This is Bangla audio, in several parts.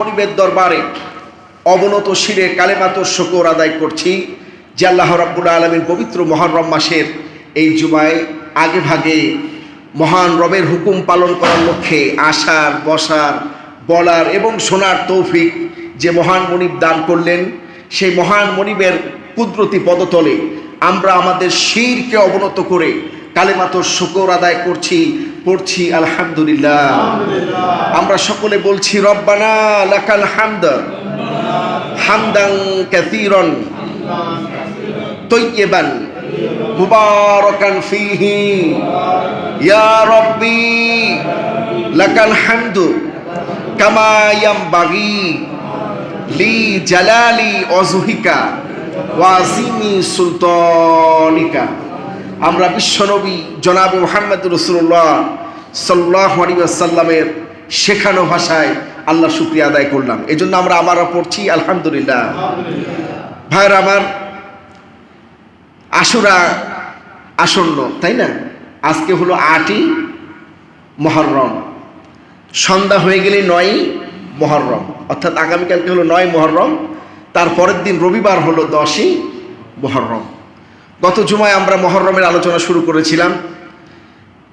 মনিবের দরবারে অবনত শিরে কালেমাতুর শুকর আদায় করছি যে আল্লাহ রাব্বুল আলামিন পবিত্র মুহররম মাসের এই জুমায় আগে ভাগে মহান রবের হুকুম পালন করার লক্ষ্যে আসার, বসার, বলার এবং শোনার তৌফিক যে মহান মনিব দান করলেন, সেই মহান মনিবের কুদরতি পদতলে আমরা আমাদের শিরকে অবনত করে কালেমাতুর শুকর আদায় পড়ছি আলহামদুলিল্লাহ। আমরা সকলে বলছি রব্বানা লাকাল হামদ হামদান কাসীরান তাইয়্যিবান মুবারাকান ফীহি ইয়া রাব্বি লাকাল হামদু কামা ইয়ামবাগি লি জালালি ওয়াজহিকা ওয়া আযীমি সুলতানিকা। আমরা বিশ্বনবী জনাবে মুহাম্মদ রাসূলুল্লাহ সাল্লাল্লাহু আলাইহি ওয়াসাল্লামের শেখানো ভাষায় আল্লাহ শুকরিয়া আদায় করলাম। এজন্য আমরা পড়ছি আলহামদুলিল্লাহ। ভাইরা আমার, আশুরা আসন্ন, তাই না? আজকে হলো 8ই মুহররম, সন্ধ্যা হয়ে গেলে 9ই মুহররম, অর্থাৎ আগামীকালকে হলো 9 মুহররম, তারপরের দিন রবিবার হলো 10ই মুহররম। গত জুমায় আমরা মুহররমের আলোচনা শুরু করেছিলাম।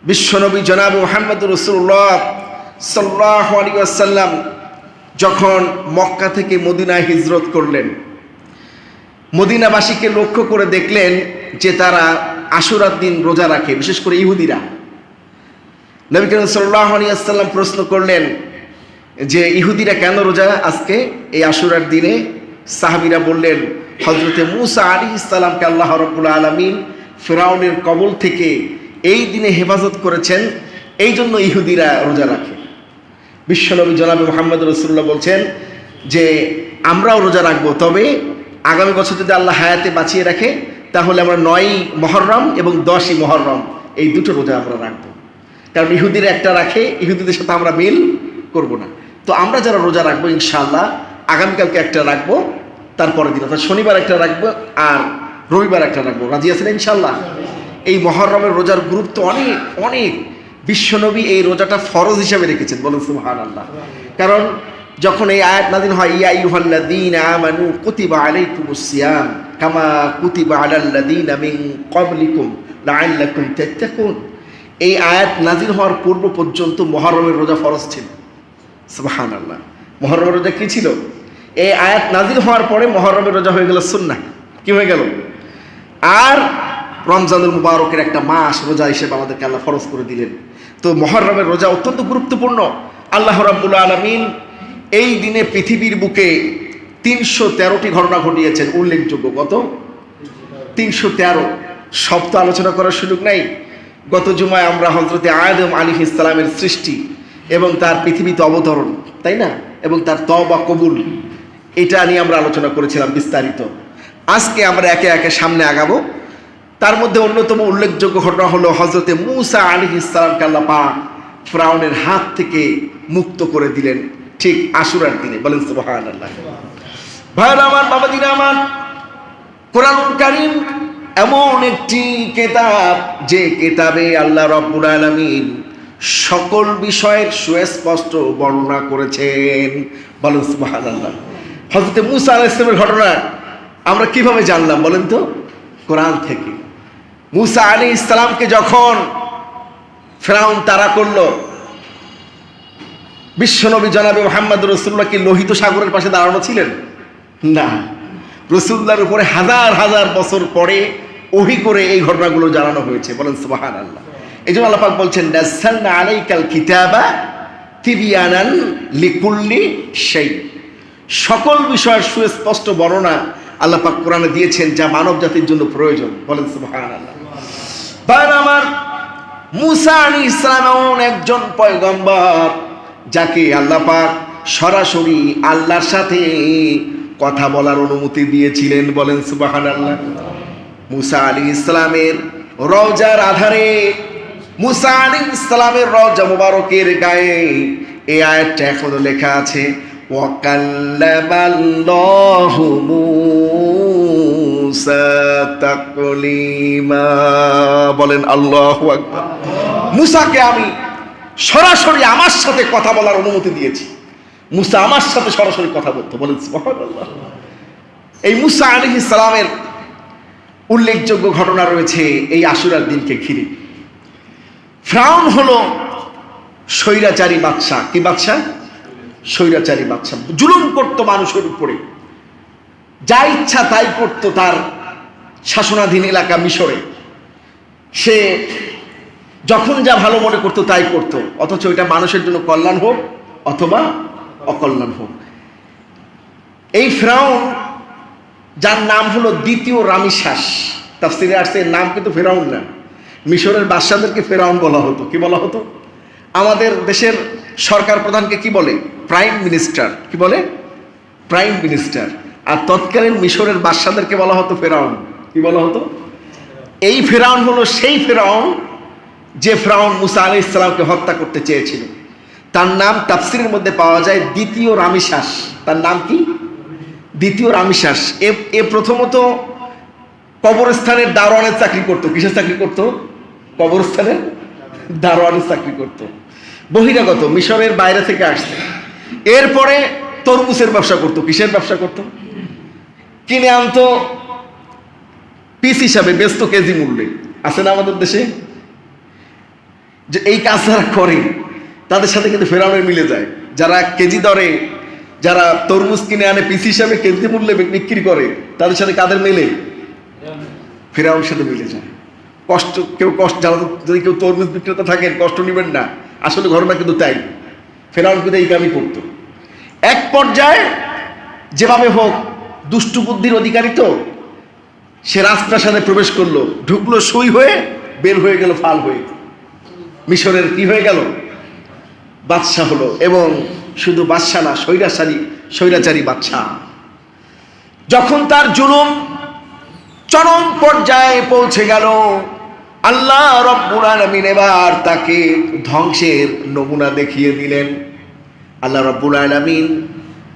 বিশ্বনবী জনাবে মুহাম্মদ রাসূলুল্লাহ সাল্লাল্লাহু আলাইহি ওয়াসাল্লাম যখন মক্কা থেকে মদিনায় হিজরত করলেন, মদিনাবাসীকে লক্ষ্য করে দেখলেন যে তারা আশুরার দিন রোজা রাখে, বিশেষ করে ইহুদিরা। নবী করিম সাল্লাল্লাহু আলাইহি ওয়াসাল্লাম প্রশ্ন করলেন যে ইহুদিরা কেন রোজা আজকে এই আশুরার দিনে? সাহাবীরা বললেন, হযরতে মূসা আলাইহিস সালামকে আল্লাহ রাব্বুল আলামিন ফিরআউনের কবল থেকে এই দিনে হেফাজত করেছেন, এই জন্য ইহুদিরা রোজা রাখে। বিশ্বনবী জনাবে মুহাম্মদ রাসূলুল্লাহ বলছেন যে আমরাও রোজা রাখবো, তবে আগামী বছর যদি আল্লাহ হায়াতে বাঁচিয়ে রাখে তাহলে আমরা 9ই মুহররম এবং 10ই মুহররম এই দুটো রোজা আমরা রাখবো। কারণ ইহুদিরা একটা রাখে, ইহুদিদের সাথে আমরা মিল করব না। তো আমরা যারা রোজা রাখবো ইনশাআল্লাহ আগামীকালকে একটা রাখবো, তারপরের দিন অর্থাৎ শনিবার একটা রাখবো আর রবিবার একটা রাখবো। রাজি আছেন ইনশাআল্লাহ? এই মুহররমের রোজার গুরুত্ব অনেক অনেক। বিশ্বনবী এই রোজাটা ফরজ হিসাবে রেখেছেন, বলুন সুবহানাল্লাহ। কারণ যখন এই আয়াত নাযিল হয়, ইয়া আইয়ুহাল্লাযীনা আমানু কুতিবা আলাইকুমুস সিয়াম কামা কুতিবা আলাল্লাযীনা মিন ক্বাবলিকুম লাআল্লাকুম তাত্তাকুন, এই আয়াত নাযিল হওয়ার পূর্ব পর্যন্ত মুহররমের রোজা ফরজ ছিল। সুবহানাল্লাহ। মুহররমের রোজা কি ছিল? এই আয়াত নাযিল হওয়ার পরে মুহররমের রোজা হয়ে গেল সুন্নাহ। কি হয়ে গেল? আর রমজানুল মুবারকের একটা মাস রোজা হিসেবে আমাদেরকে আল্লাহ ফরজ করে দিলেন। তো মুহররমের রোজা অত্যন্ত গুরুত্বপূর্ণ। আল্লাহ রাব্বুল আলামিন এই দিনে পৃথিবীর বুকে 313টি ঘটনা ঘটিয়েছেন, উল্লেখযোগ্য। কত? 313। সব তো আলোচনা করার সুযোগ নাই। গত জুমায় আমরা হযরতে আদম আলাইহিস সালামের সৃষ্টি এবং তার পৃথিবীতে অবতরণ, তাই না, এবং তার তওবা কবুল, এটা নিয়ে আমরা আলোচনা করেছিলাম বিস্তারিত। আজকে আমরা একে একে সামনে আগাবো। তার মধ্যে অন্যতম উল্লেখযোগ্য ঘটনা হলো হযরতে মূসা আলাইহিস সালামকে আল্লাহ পাক ফিরআউনের হাত থেকে মুক্ত করে দিলেন ঠিক আশুরার দিনে, বলেন সুবহানাল্লাহ। ভাইরা আমার, বাবাজিরা আমার, কোরআনুল কারীম এমন একটি কিতাব যে কিতাবে আল্লাহ রাব্বুল আলামিন সকল বিষয়ের সুস্পষ্ট বর্ণনা করেছেন, বলেন সুবহানাল্লাহ। হযরতে মূসা আলাইহিস সালামের ঘটনা আমরা কিভাবে জানলাম বলেন তো? কোরআন থেকে। মূসা আলাইহিস সালামকে যখন ফিরআউন তাড়া করলো, বিশ্বনবী জনাবে মুহাম্মদ রাসূলুল্লাহ কি লোহিত সাগরের পাশে দাঁড়ানো ছিলেন? না, রাসূলুল্লাহর উপরে হাজার হাজার বছর পরে ওহী করে এই ঘটনাগুলো জানানো হয়েছে, বলেন সুবহানাল্লাহ। এই জন্য আল্লাহ পাক বলছেন, নাযালনা আলাইকাল কিতাবা তিবয়ানান লিকুল্লি শাই, সকল বিষয়ের সুস্পষ্ট বর্ণনা আল্লাহ পাক কোরআনে দিয়েছেন যা মানব জাতির জন্য প্রয়োজন, বলেন সুবহানাল্লাহ। ভাইরা আমার, মূসা আলাইহিস সালাম এমন একজন পয়গম্বর যাকে আল্লাহ পাক সরাসরি আল্লাহর সাথে কথা বলার অনুমতি দিয়েছিলেন, বলেন সুবহানাল্লাহ। মূসা আলাইহিস সালামের রওজার আধারে, মূসা আলাইহিস সালামের রওজা মুবারকের গায়ে এই আয়াতটা এখনো লেখা আছে, ওয়া কাল্লামাল্লাহু মূসা তাকলিমা, বলেন আল্লাহু আকবার। মূসাকে আমি সরাসরি আমার সাথে কথা বলার অনুমতি দিয়েছি। মুসা আমার সাথে সরাসরি কথা বলতো, বলেন সুবহানাল্লাহ। এই মুসা আলাইহিস সালামের উল্লেখযোগ্য ঘটনা রয়েছে এই আশুরার দিনকে ঘিরে। ফিরআউন হলো স্বৈরাচারী বাদশা। কি বাদশা? স্বৈরাচারী বাদশা। জুলুম করতো মানুষের উপরে, যা ইচ্ছা তাই করতো তার শাসনাধীন এলাকা মিশরে। সে যখন যা ভালো মনে করতো তাই করতো, অথচ এটা মানুষের জন্য কল্যাণ হোক অথবা অকল্যাণ হোক। এই ফিরআউন, যার নাম হলো দ্বিতীয় রামিসাস, তাফসীরে আসছে এর নাম কিন্তু ফিরআউন না, মিশরের বাদশাদেরকে ফিরআউন বলা হতো। কি বলা হতো? আমাদের দেশের সরকার প্রধানকে কি বলে? Prime minister. কি বলে? Prime minister. আর তৎকালীন মিশরের বাদশাদেরকে বলা হতো ফিরআউন। কি বলা হতো? এই ফিরআউন হলো সেই ফিরআউন যে ফিরআউন মুসা আলাইহিস সালামকে হত্যা করতে চেয়েছিল। তার নাম তাফসীরের মধ্যে পাওয়া যায় দ্বিতীয় রামিসাস। তার নাম কি? দ্বিতীয় রামিসাস। এ প্রথমত কবরস্থানের দারোয়ানের চাকরি করতো। কিসের চাকরি করতো? কবরস্থানের দারোয়ানের চাকরি করতো। বহিরাগত, মিশরের বাইরে থেকে আসছে। এরপরে তরমুজের ব্যবসা করতো। কিসের ব্যবসা করতো? কিনে আনতো পিস হিসাবে, বেচতো কেজি মূল্যে। আছে না আমাদের দেশে? যে এই কাজ যারা করে তাদের সাথে কিন্তু ফিরআউনের মিলে যায়। যারা কেজি দরে, যারা তরমুজ কিনে আনে পিস হিসাবে কেজি মূল্যে বিক্রি করে, তাদের সাথে কাদের মিলে? ফিরআউনের সাথে মিলে যায়। যারা যদি কেউ তরমুজ বিক্রেতা থাকেন, কষ্ট নেবেন না, আসলে ঘটনা কিন্তু তাই। ফিরআউন কিন্তু এই কামই করতো। এক পর্যায়ে যেভাবে হোক, দুষ্টু বুদ্ধির অধিকারী তো, সে রাজপ্রাসাদে প্রবেশ করলো, ঢুকলো সুই হয়ে, বের হয়ে গেল ফাল হয়ে। মিশরের কি হয়ে গেল? বাদশা হলো। এবং শুধু বাদশা না, স্বৈরাচারী বাদশা। যখন তার জুলুম চরম পর্যায়ে পৌঁছে গেল, আল্লাহ রাব্বুল আলামিন এবার তাকে ধ্বংসের নমুনা দেখিয়ে দিলেন। আল্লাহ রাব্বুল আলামিন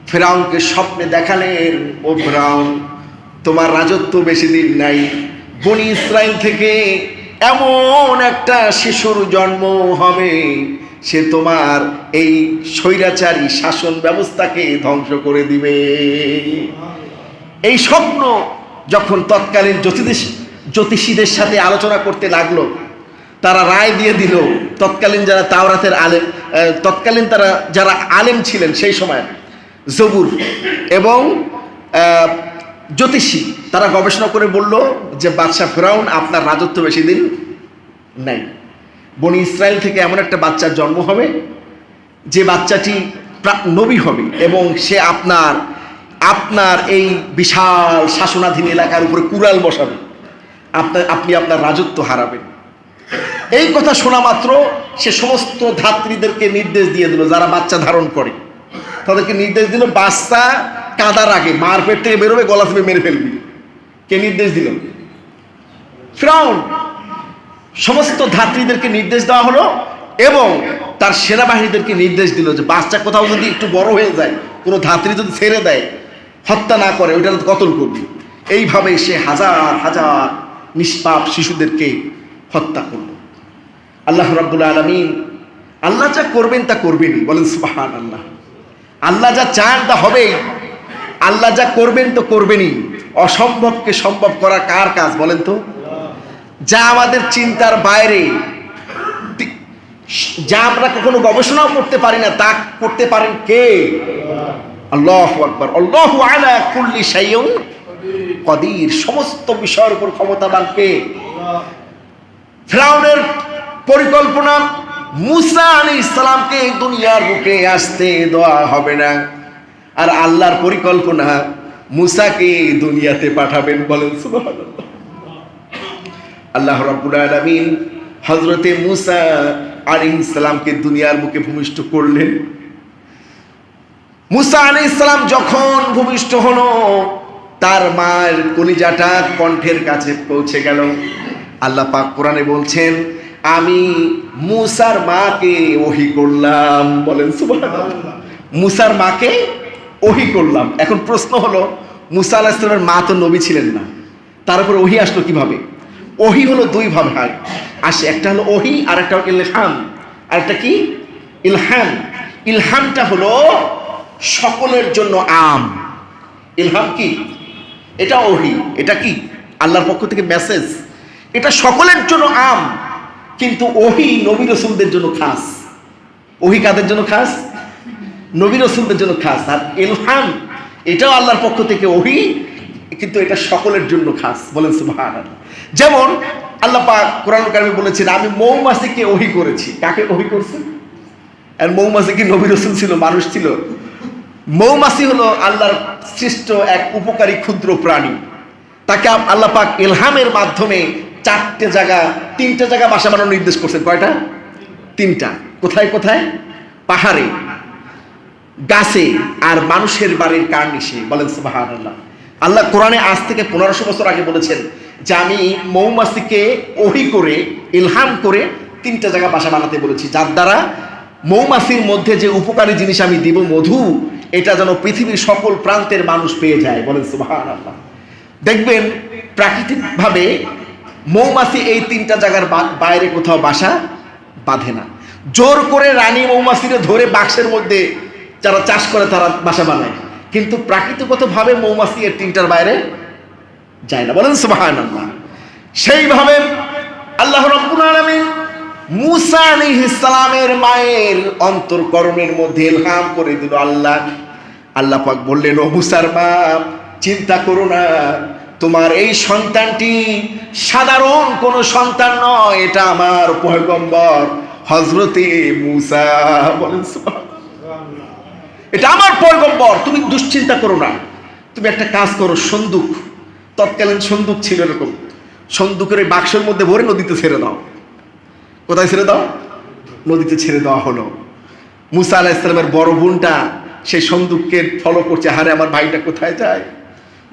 ফিরআউনকে স্বপ্নে দেখালেন, ও ফিরআউন, তোমার রাজত্ব বেশি দিন নাই। বনি ইসরাইল থেকে এমন একটা শিশুর জন্ম হবে, সে তোমার এই স্বৈরাচারী শাসন ব্যবস্থাকে ধ্বংস করে দিবে। এই স্বপ্ন যখন তৎকালীন জ্যোতিষীদের সাথে আলোচনা করতে লাগলো, তারা রায় দিয়ে দিল, তৎকালীন যারা তাওরাতের আলেম, তৎকালীন তারা যারা আলেম ছিলেন সেই সময়, জবুর এবং জ্যোতিষী, তারা গবেষণা করে বলল যে বাদশা ফিরআউন, আপনার রাজত্ব বেশি দিন নাই। বনি ইসরায়েল থেকে এমন একটা বাচ্চার জন্ম হবে, যে বাচ্চাটি নবী হবে এবং সে আপনার এই বিশাল শাসনাধীন এলাকার উপরে কুড়াল বসাবে, আপনি আপনার রাজত্ব হারাবেন। এই কথা শোনা মাত্র সে সমস্ত ধাত্রীদেরকে নির্দেশ দিয়ে দিল, যারা বাচ্চা ধারণ করে তাদেরকে নির্দেশ দিল, বাচ্চা কাঁদার আগে মার পেট থেকে বেরোবে, গলা থেকে মেরে ফেলবি। কে নির্দেশ দিল? ফিরআউন। সমস্ত ধাত্রীদেরকে নির্দেশ দেওয়া হলো এবং তার সেনাবাহিনীদেরকে নির্দেশ দিল যে বাচ্চা কোথাও যদি একটু বড় হয়ে যায়, কোনো ধাত্রী যদি ছেড়ে দেয়, হত্যা না করে, ওইটা কতল করবি। এইভাবে সে হাজার হাজার নিষ্পাপ শিশুদেরকে হত্যা করল। আল্লাহ রাব্বুল আলামিন, আল্লাহ যা করবেন তা করবেনই, বলেন সুবহানাল্লাহ। আল্লাহ যা চান তা হবেই, আল্লাহ যা করবেন তো করবেনই। অসম্ভবকে সম্ভব করা কার কাজ বলেন তো? যা আমাদের চিন্তার বাইরে, যা আমরা কখনো গবেষণাও করতে পারি না, তা করতে পারেন কে? আল্লাহু আকবার। আল্লাহু আলা কুল্লি শাইইন কাদির। সমস্ত বিষয়ের উপর ক্ষমতাবান কে? ফিরআউনের পরিকল্পনা, মুসা আলাইহিস সালামকে দুনিয়ার বুকে আসতে দেওয়া হবে না, আর আল্লাহর পরিকল্পনা মুসাকে দুনিয়াতে পাঠাবেন, বলেন সুবহানাল্লাহ। আল্লাহ রাব্বুল আলামিন হযরতে মুসা আলাইহিস সালামকে দুনিয়ার বুকে ভূমিষ্ঠ করলেন। মুসা আলাইহিস সালাম যখন ভূমিষ্ঠ হলো, তার মায়ের কলিজাটা কণ্ঠের কাছে পৌঁছে গেল। আল্লাহ পাক কোরআনে বলছেন, আমি মুসার মাকে ওহী করলাম, বলেন সুবহানাল্লাহ। মুসার মাকে ওহী করলাম। এখন প্রশ্ন হলো, মুসা আলাইহিস সালামের মা তো নবী ছিলেন না, তার উপর ওহী আসলো কিভাবে? ওহী হলো দুই ভাবে হয় আসে, একটা হলো ওহী আর একটা হলো ইলহাম। আর একটা কি? ইলহাম। ইলহামটা হলো সকলের জন্য আম। ইলহাম কি? এটা ওহী, এটা কি আল্লাহর পক্ষ থেকে মেসেজ। এটা সকলের জন্য আম, কিন্তু ওহী নবী রাসূলদের জন্য খাস। ওহী কাদের জন্য খাস? নবী রাসূলদের জন্য খাস। আর ইলহাম এটাও আল্লাহর পক্ষ থেকে ওহী, কিন্তু এটা সকলের জন্য খাস। বলেন সুবহানাল্লাহ। যেমন আল্লাহ পাক কোরআনুল কারিমে বলেছেন, আমি মৌমাছিকে ওহী করেছি। কাকে ওহী করছে? আর মৌমাছি কি নবী রাসূল ছিল? মানুষ ছিল? মৌমাছি হলো আল্লাহর সৃষ্ট এক উপকারী ক্ষুদ্র প্রাণী। তাকে আল্লাহ পাক ইলহামের মাধ্যমে তিনটা জায়গা বাসা বানানোর নির্দেশ করছেন। কয়টা? তিনটা। কোথায় কোথায়? পাহাড়ে, গাছে, আর মানুষের বাড়ির কার্নিশে। বলেন সুবহানাল্লাহ। আল্লাহ কোরআনে আজ থেকে 1500 বছর আগে বলেছেন যে আমি মৌমাছিকে ওহী করে, ইলহাম করে তিনটা জায়গা বাসা বানাতে বলেছি, যার দ্বারা মৌমাছির মধ্যে যে উপকারী জিনিস আমি দিব, মধু, এটা যেন পৃথিবীর সকল প্রান্তের মানুষ পেয়ে যায়। বলেন সুবহানাল্লাহ। দেখবেন প্রাকৃতিকভাবে মৌমাছি এই তিনটা জায়গার বাইরে কোথাও বাসা বাঁধে না। জোর করে রানী মৌমাছিরে ধরে বাক্সের মধ্যে যারা চাষ করে তারা বাসা বানায়, কিন্তু প্রাকৃতিকগতভাবে মৌমাছি এর তিনটার বাইরে যায় না। বলেন সুবহানাল্লাহ। সেইভাবে আল্লাহ রাব্বুল আলামিন মূসা আলাইহিস সালামের মায়ের অন্তরকরণের মধ্যে ইলহাম করে দিল। আল্লাহ পাক বললেন, ও মূসার মা, চিন্তা করো না, তোমার এই সন্তানটি সাধারণ কোনো সন্তান নয়, এটা আমার পয়গম্বর হযরতে মূসা। বলেন সুবহানাল্লাহ। এটা আমার পয়গম্বর, তুমি দুশ্চিন্তা করো না। তুমি একটা কাজ করো, সন্দুক, তৎকালীন সন্দুক ছিল এরকম, সন্দুকের ওই বাক্সের মধ্যে ভরে নদীতে ছেড়ে দাও। কোথায় ছেড়ে দাও? নদীতে ছেড়ে দেওয়া হলো। মূসা আলাইহিস সালামের বড় বোনটা সেই সন্দুককে ফলো করছে, হারে আমার ভাইটা কোথায় যায়।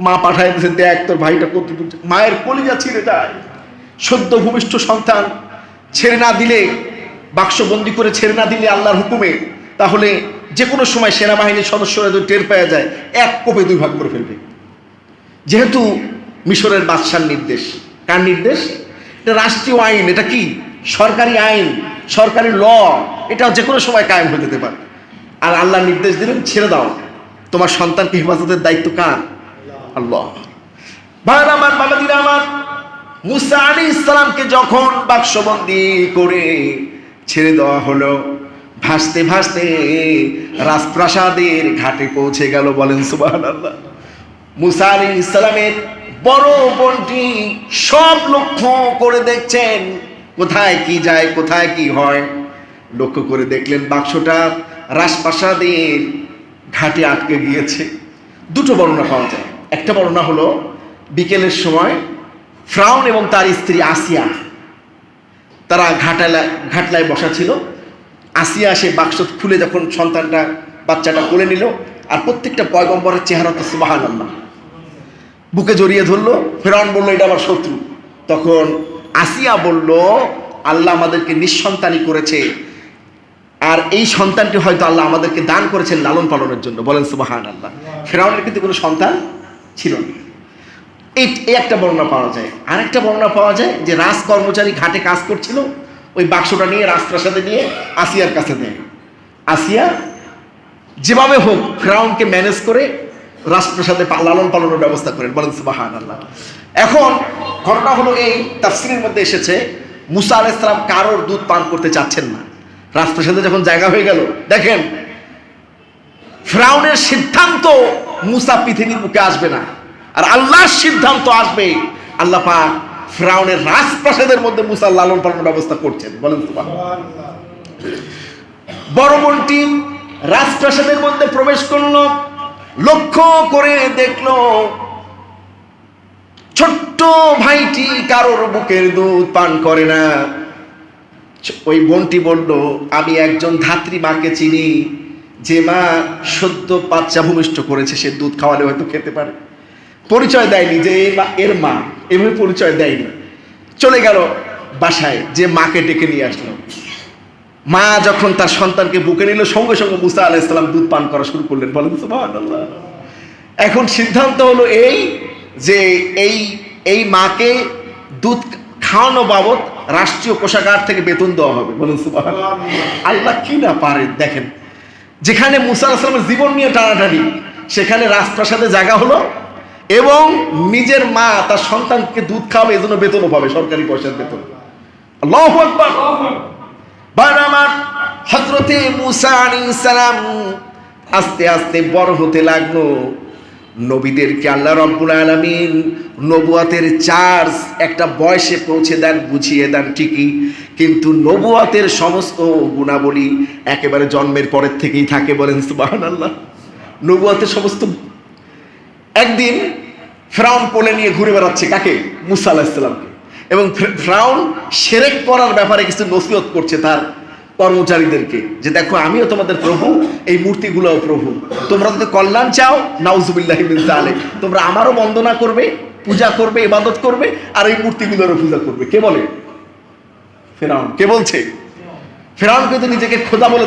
মা পাঠায় দিয়েছে, দেখ তোর ভাইটা কত দূর। মায়ের কলিজা ছিঁড়ে যায়। সদ্য ভূমিষ্ঠ সন্তান ছেড়ে না দিলে, বাক্সবন্দি করে ছেড়ে না দিলে আল্লাহর হুকুমে, তাহলে যে কোনো সময় সেনাবাহিনীর সদস্যরা যদি টের পেয়ে যায়, এক কোপে দুই ভাগ করে ফেলবে। যেহেতু মিশরের বাদশার নির্দেশ। কার নির্দেশ? এটা রাষ্ট্রীয় আইন, এটা কি সরকারি আইন, সরকারি ল, এটা যে কোনো সময় কায়েম হয়ে যেতে পারে। আর আল্লাহ নির্দেশ দিলেন, ছেড়ে দাও, তোমার সন্তানকে হেফাজতের দায়িত্ব কার? আল্লাহ। ভাইরা আমার, বাবাজিরা আমার, মূসা আলাইহিস সালামকে যখন বাক্সবন্দি করে ছেড়ে দেওয়া হলো, ভাসতে ভাসতে রাজপ্রাসাদের ঘাটে পৌঁছে গেল। বলেন সুবহানাল্লাহ। মূসা আলাইহিস সালামের বড় বোনটি সব লক্ষ্য করে দেখছেন, কোথায় কি যায়, কোথায় কি হয়। লক্ষ্য করে দেখলেন বাক্সটা রাজপ্রাসাদের ঘাটে আটকে গিয়েছে। দুটো বর্ণনা পাওয়া যায়। একটা বর্ণনা হলো বিকেলের সময় ফিরআউন এবং তার স্ত্রী আসিয়া, তারা ঘাটলায় বসা ছিল। আসিয়া সে বাক্স খুলে যখন বাচ্চাটা কোলে নিল, আর প্রত্যেকটা পয়গম্বরের চেহারা তো সুবহানাল্লাহ, বুকে জড়িয়ে ধরলো। ফিরআউন বলল, এটা আমার শত্রু। তখন আসিয়া বলল, আল্লাহ আমাদেরকে নিঃসন্তানই করেছে, আর এই সন্তানটি হয়তো আল্লাহ আমাদেরকে দান করেছেন লালন পালনের জন্য। বলেন সুবহানাল্লাহ। ফিরআউনের কিন্তু কোনো সন্তান ছিল না। এই একটা বর্ণনা পাওয়া যায়। আরেকটা বর্ণনা পাওয়া যায় যে রাজ কর্মচারী ঘাটে কাজ করছিল, ওই বাক্সটা নিয়ে রাজপ্রাসাদে নিয়ে আসিয়ার কাছে দেয়। আসিয়া যেভাবে হোক ফিরআউনকে ম্যানেজ করে রাজপ্রাসাদে লালন পালনের ব্যবস্থা করেন। বলেন সুবহানাল্লাহ। এখন ঘটনা হলো এই, তাফসীরের মধ্যে এসেছে মূসা আলাইহিস সালাম কারোর দুধ পান করতে চাচ্ছেন না। রাজপ্রাসাদে যখন জায়গা হয়ে গেল, দেখেন ফিরআউনের সিদ্ধান্ত মূসা পৃথিবীর বুকে আসবে না, আর আল্লাহর সিদ্ধান্ত আসবে। আল্লাহ পাক ফিরআউনের রাজপ্রাসাদের মধ্যে মূসার লালন পালনের ব্যবস্থা করছেন। বলেন সুবহানাল্লাহ। বড় বোনটি রাজপ্রাসাদের মধ্যে প্রবেশ করলো, লক্ষ্য করে দেখলো ছোট্ট ভাইটি কারোর বুকের দুধ পান করে না। ওই বোনটি বলল, আমি একজন ধাত্রী মাকে চিনি, যে মা সদ্য বাচ্চা ভূমিষ্ঠ করেছে, সে দুধ খাওয়ালে হয়তো খেতে পারে। পরিচয় দেয়নি যে এর মা, এভাবে পরিচয় দেয়নি। চলে গেল বাসায়, যে মাকে ডেকে নিয়ে আসলো। মা যখন তার সন্তানকে বুকে নিল, সঙ্গে সঙ্গে মূসা আলাইহিস সালাম দুধ পান করা শুরু করলেন। বলেন সুবহানাল্লাহ। এখন সিদ্ধান্ত হলো এই যে এই মাকে দুধ খাওয়ানো বাবদ রাষ্ট্রীয় কোষাগার থেকে বেতন দেওয়া হবে। বলেন সুবহানাল্লাহ। আল্লাহ কি না পারেন, দেখেন যেখানে মুসা আলাইহিস সালামের জীবন নিয়ে টানাটানি, সেখানে রাজপ্রাসাদে জায়গা হলো এবং নিজের মা তার সন্তানকে দুধ খাওয়াবে, এজন্য বেতনও পাবে, সরকারি পয়সার বেতন। আল্লাহু আকবার। ভাইরা আমার, হযরতে মুসা আলাইহিস সালাম আস্তে আস্তে বড় হতে লাগলো। নবীদেরকে আল্লাহ রাব্বুল আলামিন নবুয়াতের চার্জ একটা বয়সে পৌঁছে দেন, বুঝিয়ে দেন ঠিকই, কিন্তু নবুয়াতের সমস্ত গুণাবলী একেবারে জন্মের পরের থেকেই থাকে। বলেন সুবহানাল্লাহ। নবুয়াতের সমস্ত, একদিন ফিরআউন কোলে নিয়ে ঘুরে বেড়াচ্ছে কাকে? মুসা আলাইহিস সালামকে। এবং ফিরআউন শিরক করার ব্যাপারে কিছু নসিহত করছে তার কর্মচারীদেরকে, যে দেখো আমিও তোমাদের প্রভু, এই মূর্তিগুলোও প্রভু, তোমরা যদি কল্যাণ চাও নাউজুবিল্লাহি মিন যালিক, তোমরা আমারও বন্দনা করবে, পূজা করবে, ইবাদত করবে, আর এই মূর্তিগুলোরও পূজা করবে। কে বলে? ফিরআউন। কে বলছে? ফিরআউন কিন্তু নিজেকে খোদা বলে